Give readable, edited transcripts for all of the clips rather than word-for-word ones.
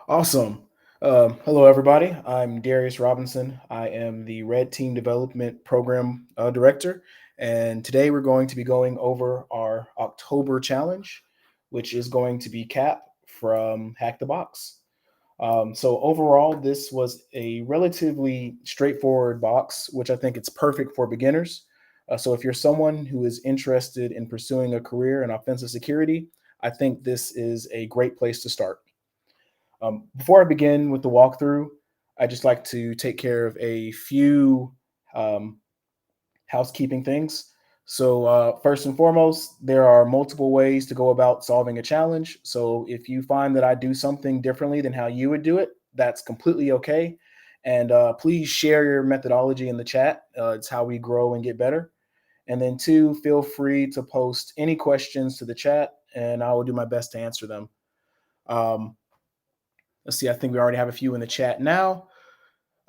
Awesome. Hello, everybody. I'm Darius Robinson. I am the Red Team Development Program Director. And today we're going to be going over our October challenge, which is going to be CAP from Hack the Box. So overall, this was a relatively straightforward box, which I think it's perfect for beginners. So if you're someone who is interested in pursuing a career in offensive security, I think this is a great place to start. Before I begin with the walkthrough, I just like to take care of a few um, housekeeping things. So first and foremost, there are multiple ways to go about solving a challenge. So if you find that I do something differently than how you would do it, that's completely okay. And please share your methodology in the chat. It's how we grow and get better. And then two, feel free to post any questions to the chat and I will do my best to answer them. Um, let's see, I think we already have a few in the chat now.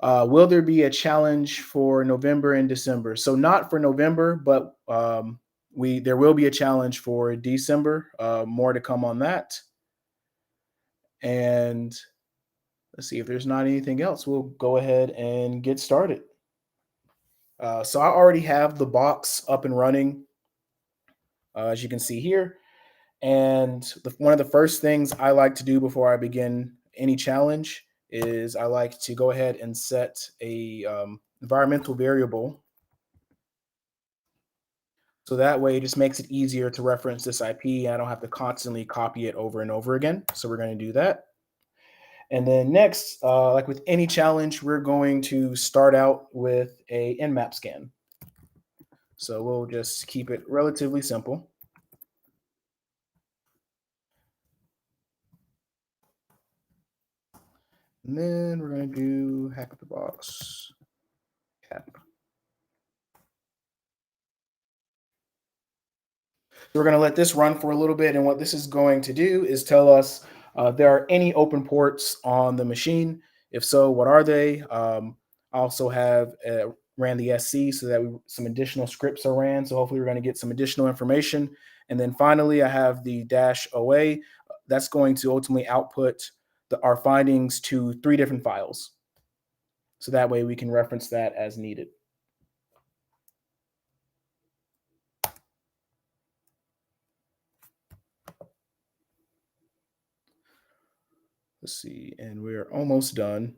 Will there be a challenge for November and December? So not for November, but there will be a challenge for December. More to come on that. And let's see if there's not anything else. We'll go ahead and get started. So I already have the box up and running, as you can see here. And one of the first things I like to do before I begin any challenge is I like to go ahead and set a environmental variable. So that way it just makes it easier to reference this IP. I don't have to constantly copy it over and over again. So we're going to do that. And then next, like with any challenge, we're going to start out with a Nmap scan. So we'll just keep it relatively simple. And then we're going to do hack of the box cap. We're going to let this run for a little bit. And what this is going to do is tell us there are any open ports on the machine. If so, what are they? I also have ran the SC so that some additional scripts are ran. So hopefully we're going to get some additional information. And then finally, I have the -OA. That's going to ultimately output our findings to 3 different files. So that way we can reference that as needed. Let's see, and we're almost done.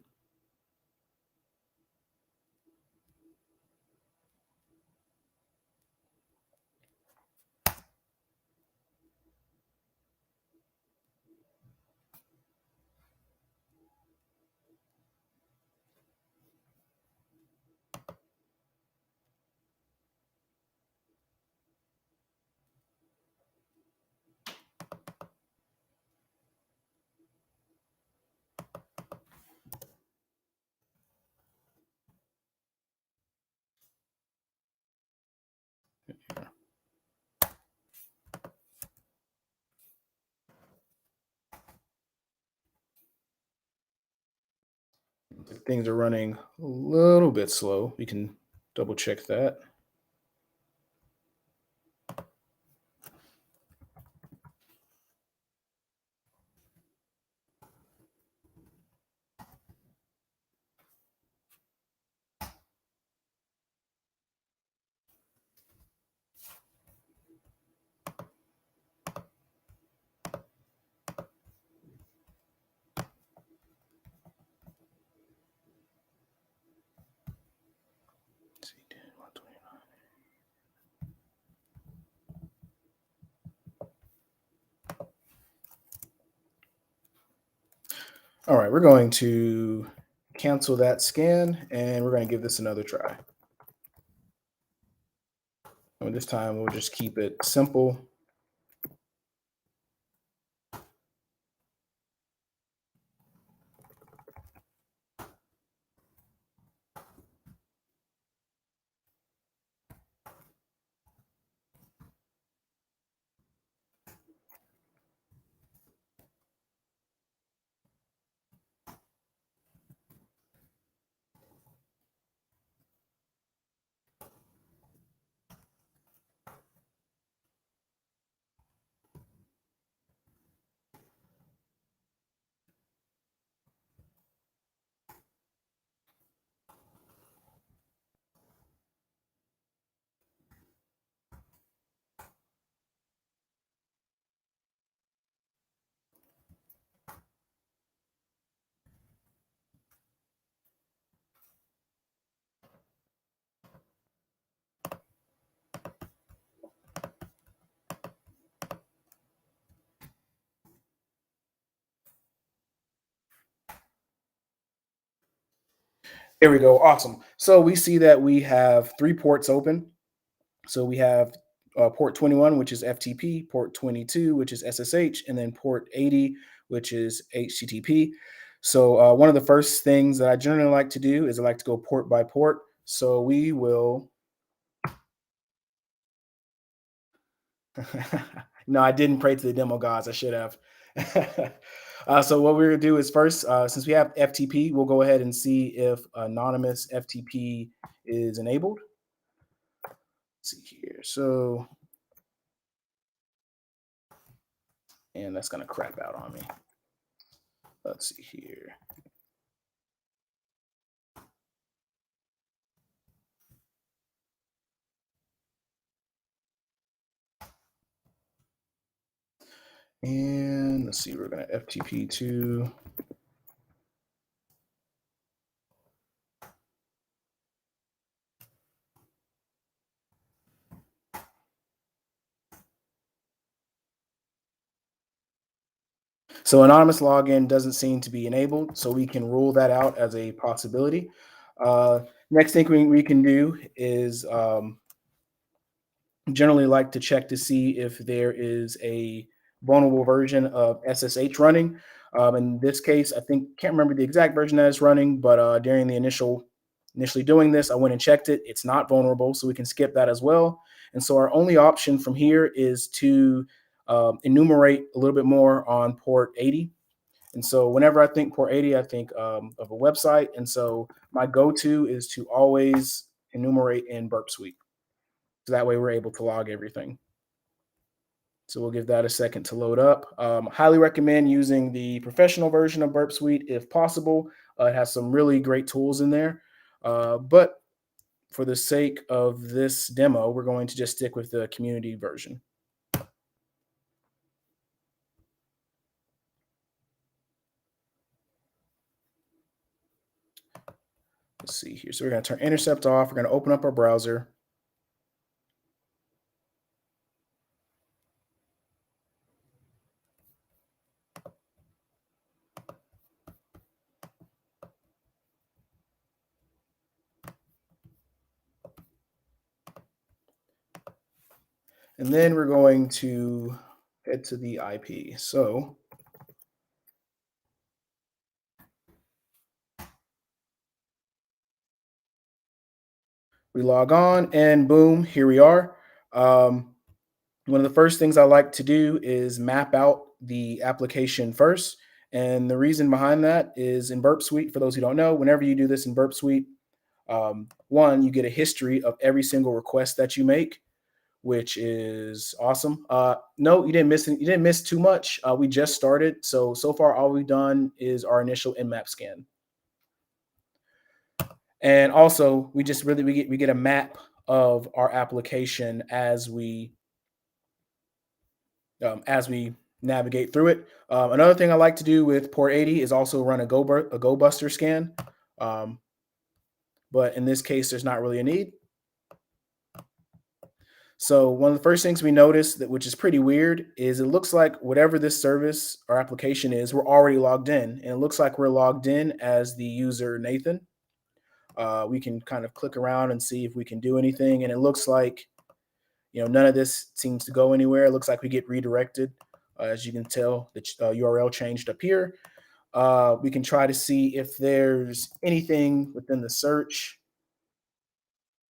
Things are running a little bit slow. We can double check that. All right, we're going to cancel that scan and we're going to give this another try. And this time we'll just keep it simple. There we go. Awesome. So we see that we have 3 ports open. So we have port 21, which is FTP, port 22, which is SSH, and then port 80, which is HTTP. So one of the first things that I generally like to do is I like to go port by port. So we will No, I didn't pray to the demo gods. I should have. So what we're gonna do is first, since we have FTP, we'll go ahead and see if anonymous FTP is enabled. Let's see here. So, and that's gonna crap out on me. Let's see here. And let's see, we're gonna FTP to. So anonymous login doesn't seem to be enabled, so we can rule that out as a possibility. Next thing we can do is generally like to check to see if there is a vulnerable version of SSH running. In this case, I think can't remember the exact version that is running, but during the initially doing this, I went and checked it. It's not vulnerable, so we can skip that as well. And so our only option from here is to enumerate a little bit more on port 80. And so whenever I think port 80, I think of a website. And so my go-to is to always enumerate in Burp Suite. So that way we're able to log everything. So we'll give that a second to load up. Highly recommend using the professional version of Burp Suite if possible. It has some really great tools in there. But for the sake of this demo, we're going to just stick with the community version. Let's see here. So we're going to turn intercept off. We're going to open up our browser. And then we're going to head to the IP. So we log on and boom, here we are. One of the first things I like to do is map out the application first. And the reason behind that is in Burp Suite, for those who don't know, whenever you do this in Burp Suite, one, you get a history of every single request that you make, which is awesome. No, you didn't miss you didn't miss too much. We just started, so far all we've done is our initial nmap scan, and also we just really we get a map of our application as we navigate through it. Another thing I like to do with port 80 is also run a Go Buster scan, um, but in this case, there's not really a need. So one of the first things we notice that, which is pretty weird, is it looks like whatever this service or application is, we're already logged in, and it looks like we're logged in as the user Nathan. We can kind of click around and see if we can do anything, and it looks like none of this seems to go anywhere. It looks like we get redirected. As you can tell, the URL changed up here. We can try to see if there's anything within the search,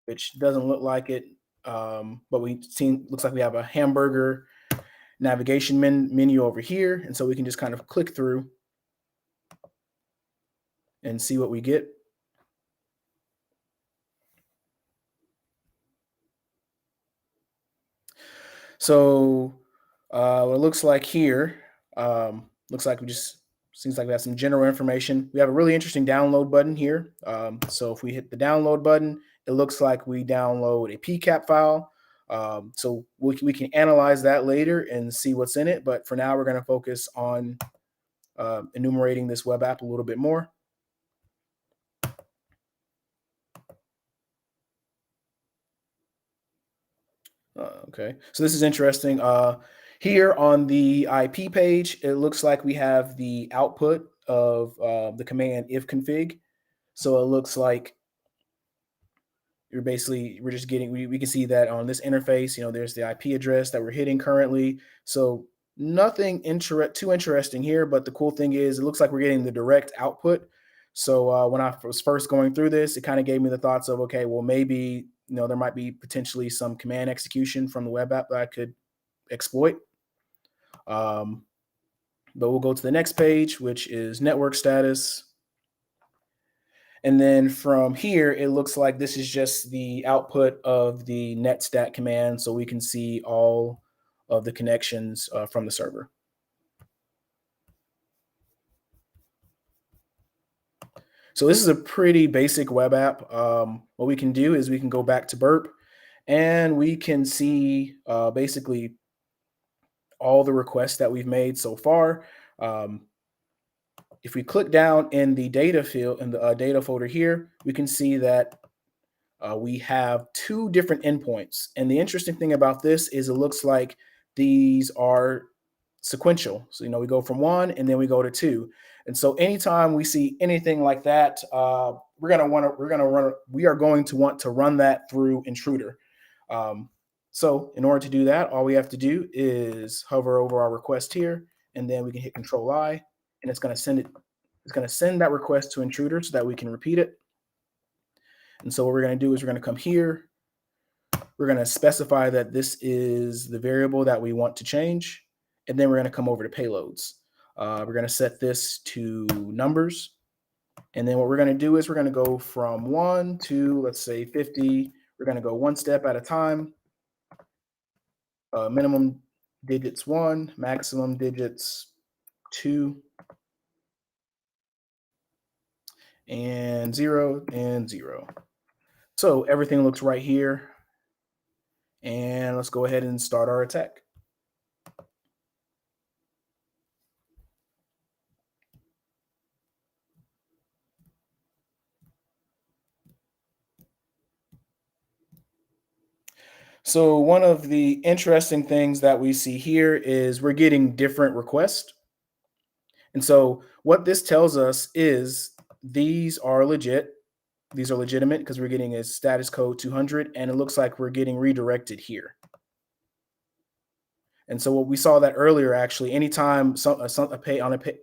which doesn't look like it. But looks like we have a hamburger navigation menu over here. And so we can just kind of click through and see what we get. So what it looks like here, looks like seems like we have some general information. We have a really interesting download button here. So if we hit the download button, it looks like we download a PCAP file. So we can analyze that later and see what's in it. But for now, we're going to focus on enumerating this web app a little bit more. Okay, so this is interesting. Here on the IP page, it looks like we have the output of the command ifconfig. So it looks like we're just getting, we can see that on this interface, there's the IP address that we're hitting currently. So nothing too interesting here, but the cool thing is it looks like we're getting the direct output. So when I was first going through this, it kind of gave me the thoughts of, okay, well, maybe, there might be potentially some command execution from the web app that I could exploit. Um, but we'll go to the next page, which is network status. And then from here, it looks like this is just the output of the netstat command, so we can see all of the connections from the server. So this is a pretty basic web app. What we can do is we can go back to Burp, and we can see basically all the requests that we've made so far. Um, if we click down in the data field, in the data folder here, we can see that we have two different endpoints. And the interesting thing about this is it looks like these are sequential. So, we go from one and then we go to two. And so anytime we see anything like that, we are going to want to run that through Intruder. So in order to do that, all we have to do is hover over our request here, and then we can hit Control I, and it's going to send it. It's going to send that request to Intruder so that we can repeat it. And so what we're going to do is we're going to come here. We're going to specify that this is the variable that we want to change. And then we're going to come over to payloads. We're going to set this to numbers. And then what we're going to do is we're going to go from 1 to, let's say, 50. We're going to go one step at a time. Minimum digits 1, maximum digits 2, and 0, and 0. So everything looks right here. And let's go ahead and start our attack. So one of the interesting things that we see here is we're getting different requests. And so what this tells us is these are legit. These are legitimate because we're getting a status code 200, and it looks like we're getting redirected here. And so what we saw that earlier, actually, anytime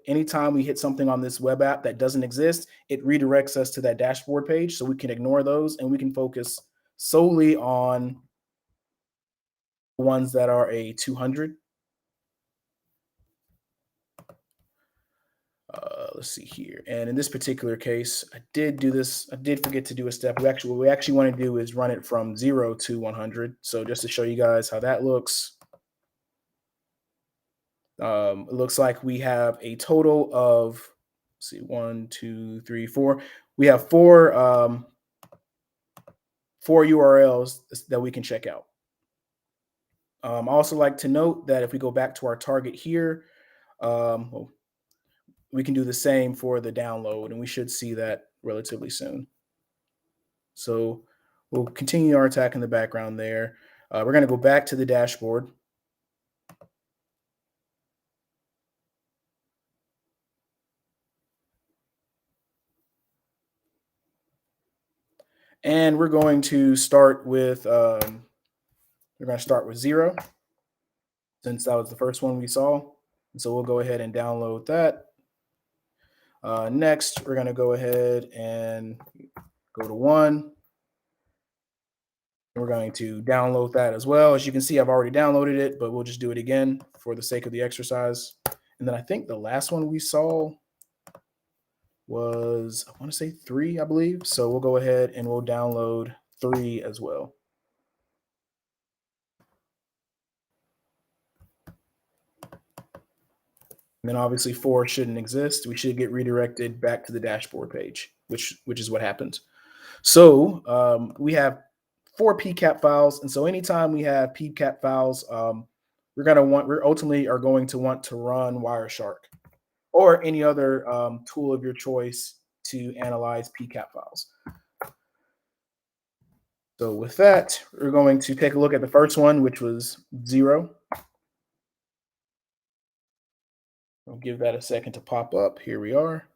anytime we hit something on this web app that doesn't exist, it redirects us to that dashboard page, so we can ignore those and we can focus solely on ones that are a 200. Let's see here. And in this particular case, I did forget to do a step. What we actually want to do is run it from 0 to 100. So just to show you guys how that looks. It looks like we have a total of, let's see, 1, 2, 3, 4. We have four URLs that we can check out. I also like to note that if we go back to our target here, we can do the same for the download, and we should see that relatively soon. So we'll continue our attack in the background there. We're going to go back to the dashboard. And we're going to start with 0, since that was the first one we saw. And so we'll go ahead and download that. Next, we're going to go ahead and go to 1. We're going to download that as well. As you can see, I've already downloaded it, but we'll just do it again for the sake of the exercise. And then I think the last one we saw was, I want to say 3, I believe. So we'll go ahead and we'll download 3 as well. And then obviously 4 shouldn't exist. We should get redirected back to the dashboard page, which is what happened. So we have 4 PCAP files, and so anytime we have PCAP files, we're ultimately are going to want to run Wireshark or any other tool of your choice to analyze PCAP files. So with that, we're going to take a look at the first one, which was 0. I'll give that a second to pop up. Here we are.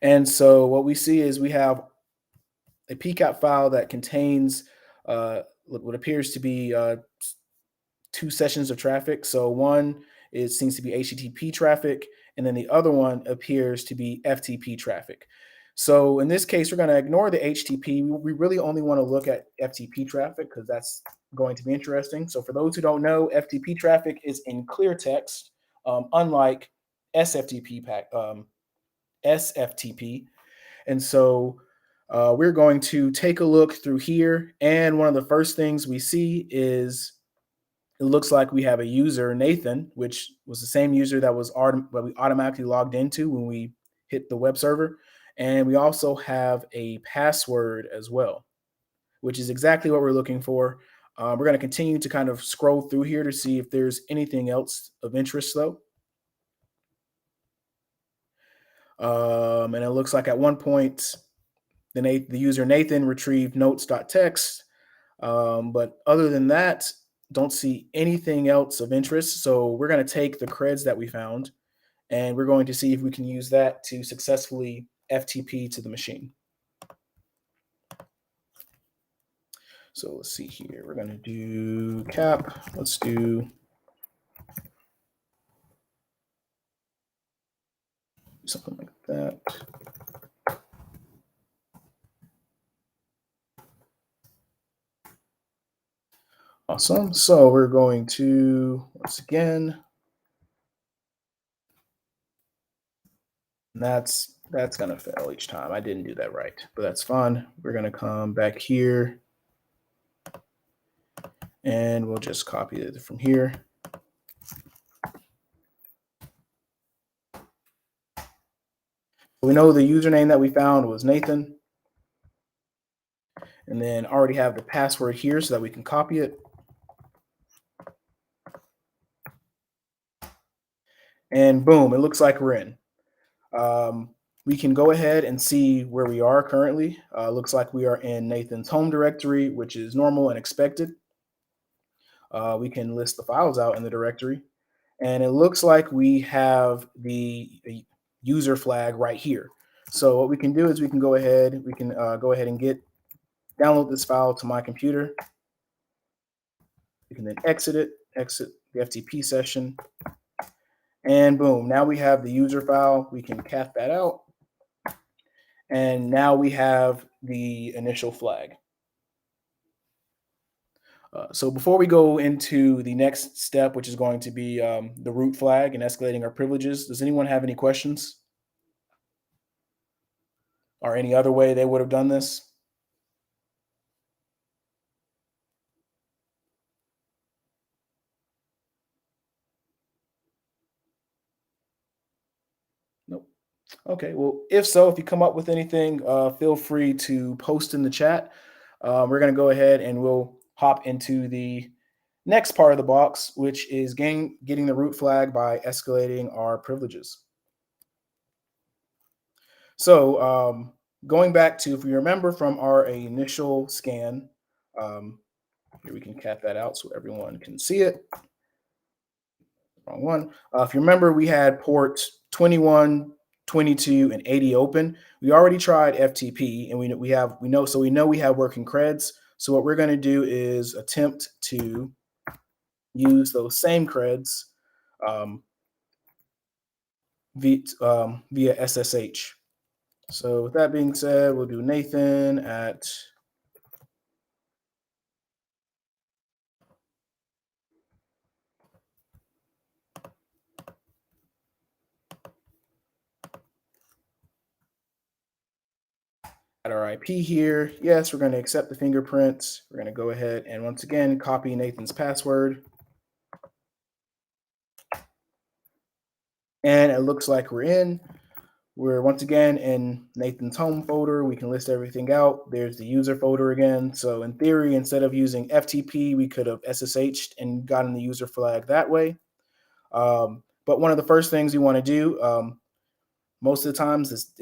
And so what we see is we have a PCAP file that contains what appears to be 2 sessions of traffic. So one seems to be HTTP traffic, and then the other one appears to be FTP traffic. So in this case, we're going to ignore the HTTP. We really only want to look at FTP traffic because that's going to be interesting. So for those who don't know, FTP traffic is in clear text, unlike SFTP SFTP. And so we're going to take a look through here. And one of the first things we see is it looks like we have a user, Nathan, which was the same user that we automatically logged into when we hit the web server. And we also have a password as well, which is exactly what we're looking for. We're going to continue to kind of scroll through here to see if there's anything else of interest, though. And it looks like at one point, the user Nathan retrieved notes.txt. But other than that, don't see anything else of interest. So we're going to take the creds that we found and we're going to see if we can use that to successfully FTP to the machine. So let's see here. We're going to do cap. Let's do something like that. Awesome. So we're going to, once again, that's going to fail each time. I didn't do that right, but that's fine. We're going to come back here and we'll just copy it from here. We know the username that we found was Nathan. And then already have the password here so that we can copy it. And boom, it looks like we're in. We can go ahead and see where we are currently. Looks like we are in Nathan's home directory, which is normal and expected. We can list the files out in the directory. And it looks like we have the user flag right here. So what we can do is we can go ahead and download this file to my computer. We can then exit the FTP session. And boom, now we have the user file. We can cat that out. And now we have the initial flag. So before we go into the next step, which is going to be the root flag and escalating our privileges, does anyone have any questions? Or any other way they would have done this? Nope. Okay, well, if you come up with anything, feel free to post in the chat. We're going to go ahead and we'll hop into the next part of the box, which is getting the root flag by escalating our privileges. So going back to, if we remember from our initial scan, here we can cat that out so everyone can see it. Wrong one. If you remember, we had ports 21, 22, and 80 open. We already tried FTP, and we know we have working creds. So what we're going to do is attempt to use those same creds via SSH. So with that being said, we'll do Nathan at our IP here. Yes, we're going to accept the fingerprints. We're going to go ahead and once again copy Nathan's password. And it looks like we're in. We're once again in Nathan's home folder. We can list everything out. There's the user folder again. So in theory, instead of using FTP, we could have SSH'd and gotten the user flag that way. But one of the first things you want to do, most of the times, is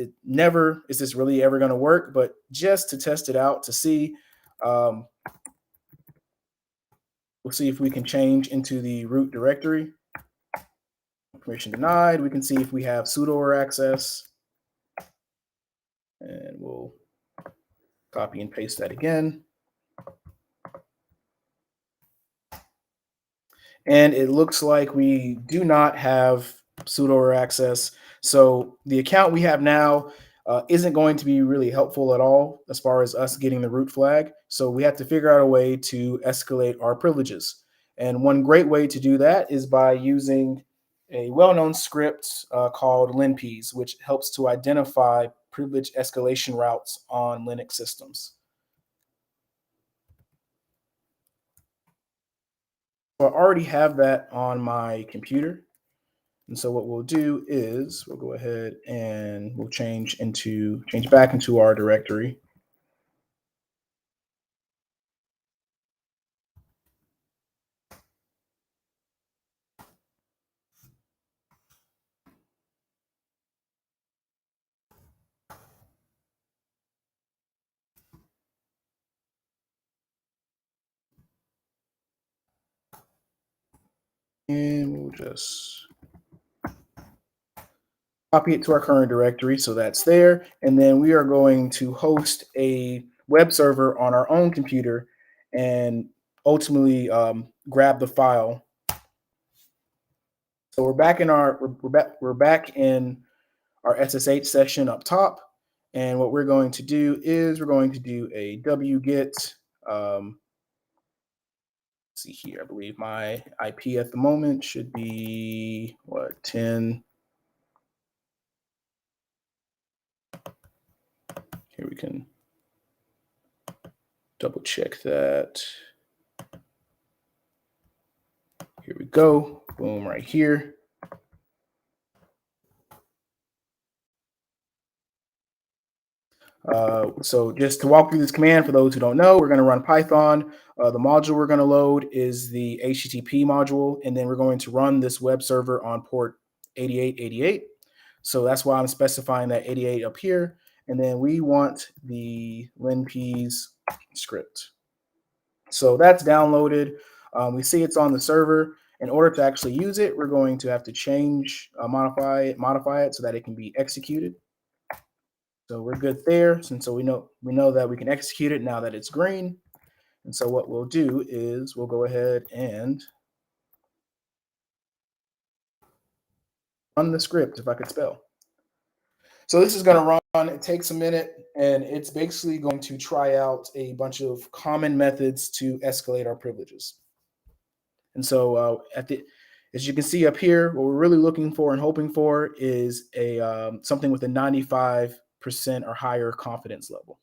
this really ever going to work? But just to test it out to see, we'll see if we can change into the root directory. Permission denied. We can see if we have sudo access. And we'll copy and paste that again. And it looks like we do not have sudo access. So the account we have now, isn't going to be really helpful at all as far as us getting the root flag. So we have to figure out a way to escalate our privileges. And one great way to do that is by using a well-known script called linps, which helps to identify privilege escalation routes on Linux systems. So I already have that on my computer. And so what we'll do is we'll go ahead and we'll change back into our directory. And we'll just copy it to our current directory. So that's there. And then we are going to host a web server on our own computer and ultimately grab the file. So we're back in our SSH session up top. And what we're going to do is we're going to do a wget. See here, I believe my IP at the moment should be 10. Here we can double check that. Here we go. Boom, right here. So just to walk through this command for those who don't know, we're going to run Python. The module we're going to load is the HTTP module, and then we're going to run this web server on port 8888. So that's why I'm specifying that 88 up here. And then we want the linps script. So that's downloaded. We see it's on the server. In order to actually use it, we're going to have to modify it so that it can be executed. So we're good there. And so we know that we can execute it now that it's green. And so what we'll do is we'll go ahead and run the script, if I could spell. So this is going to run. It takes a minute, and it's basically going to try out a bunch of common methods to escalate our privileges. And so as you can see up here, what we're really looking for and hoping for is something with a 95% or higher confidence level.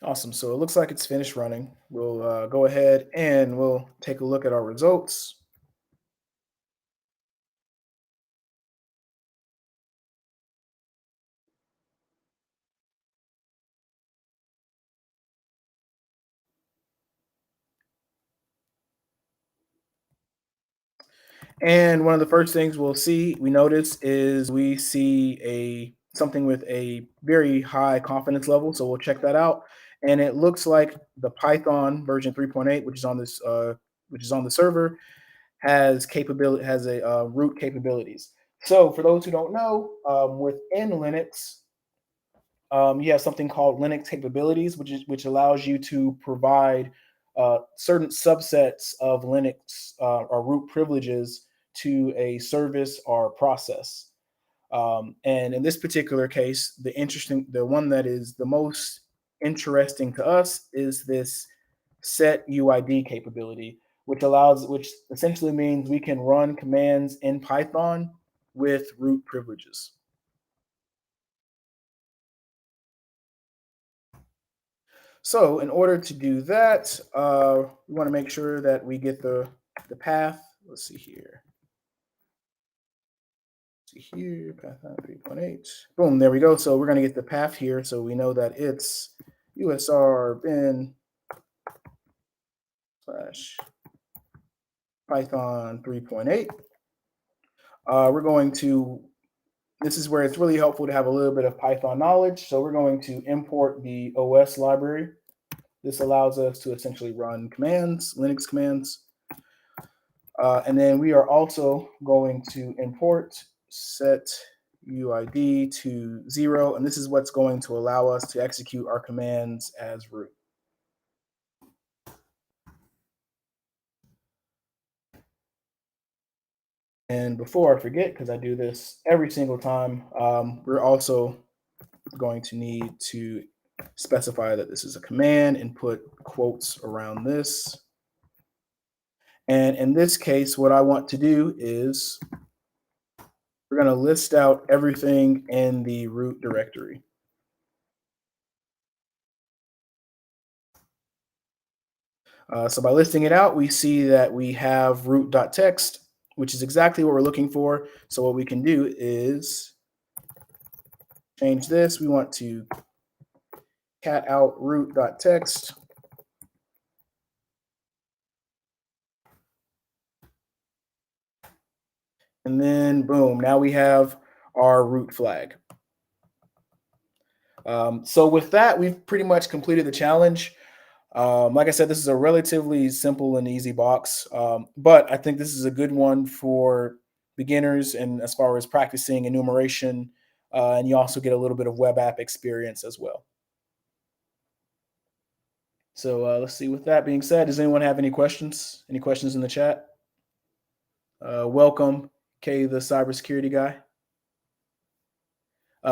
Awesome. So it looks like it's finished running. We'll go ahead and we'll take a look at our results. And one of the first things we notice is we see something with a very high confidence level. So we'll check that out. And it looks like the Python version 3.8, which is on the server, has root capabilities. So for those who don't know, within Linux, you have something called Linux capabilities, which allows you to provide certain subsets of Linux or root privileges to a service or process. And in this particular case, the one that is the most interesting to us is this set UID capability, which essentially means we can run commands in Python with root privileges. So in order to do that, we want to make sure that we get the path. Let's see here. See here, path 3.8. Boom, there we go. So we're going to get the path here. So we know that it's USR bin slash Python 3.8. We're going to, this is where it's really helpful to have a little bit of Python knowledge. So we're going to import the OS library. This allows us to essentially run commands, Linux commands. And then we are also going to import set UID to 0. And this is what's going to allow us to execute our commands as root. And before I forget, because I do this every single time, we're also going to need to specify that this is a command and put quotes around this. And in this case, what I want to do is we're going to list out everything in the root directory. So by listing it out, we see that we have root.txt, which is exactly what we're looking for. So what we can do is change this. We want to cat out root.txt. And then boom, now we have our root flag. So with that, we've pretty much completed the challenge. Like I said, this is a relatively simple and easy box, but I think this is a good one for beginners and as far as practicing enumeration, and you also get a little bit of web app experience as well. So let's see. With that being said, does anyone have any questions? Any questions in the chat? Welcome, Kay, the cybersecurity guy.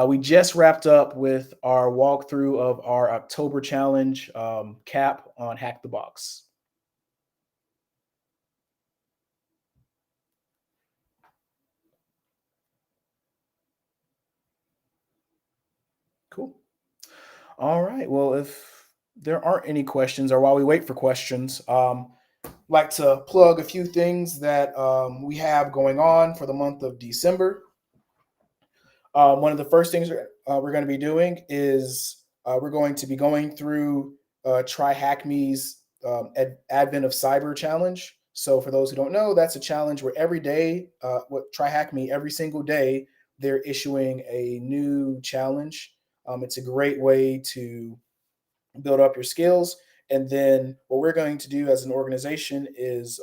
We just wrapped up with our walkthrough of our October challenge cap on Hack the Box. Cool. All right. Well, if there aren't any questions, or while we wait for questions, like to plug a few things that we have going on for the month of December. One of the first things we're going to be doing is we're going to be going through Try Hack Me's Advent of Cyber challenge. So for those who don't know, that's a challenge where every day, what Try Hack Me, every single day, they're issuing a new challenge. It's a great way to build up your skills. And then what we're going to do as an organization is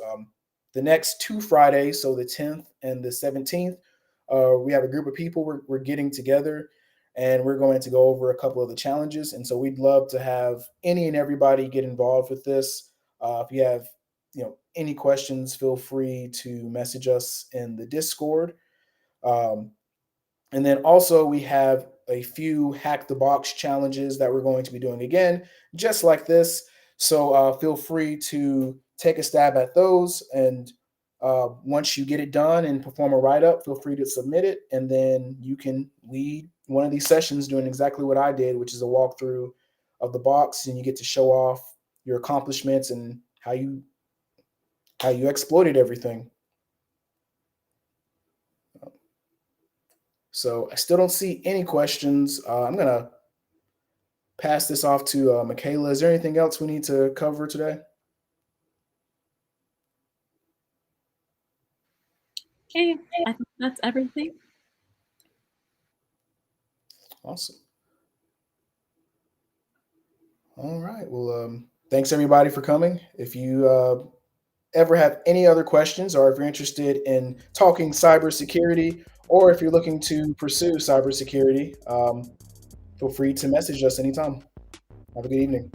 the next 2 Fridays, so the 10th and the 17th, we have a group of people we're getting together and we're going to go over a couple of the challenges. And so we'd love to have any and everybody get involved with this. If you have any questions, feel free to message us in the Discord. And then also we have a few hack the box challenges that we're going to be doing again, just like this. So feel free to take a stab at those. And once you get it done and perform a write-up, feel free to submit it. And then you can lead one of these sessions doing exactly what I did, which is a walkthrough of the box. And you get to show off your accomplishments and how you exploited everything. So I still don't see any questions. I'm going to pass this off to Michaela. Is there anything else we need to cover today? Okay, I think that's everything. Awesome. All right. Well, thanks everybody for coming. If you ever have any other questions, or if you're interested in talking cybersecurity, or if you're looking to pursue cybersecurity, feel free to message us anytime. Have a good evening.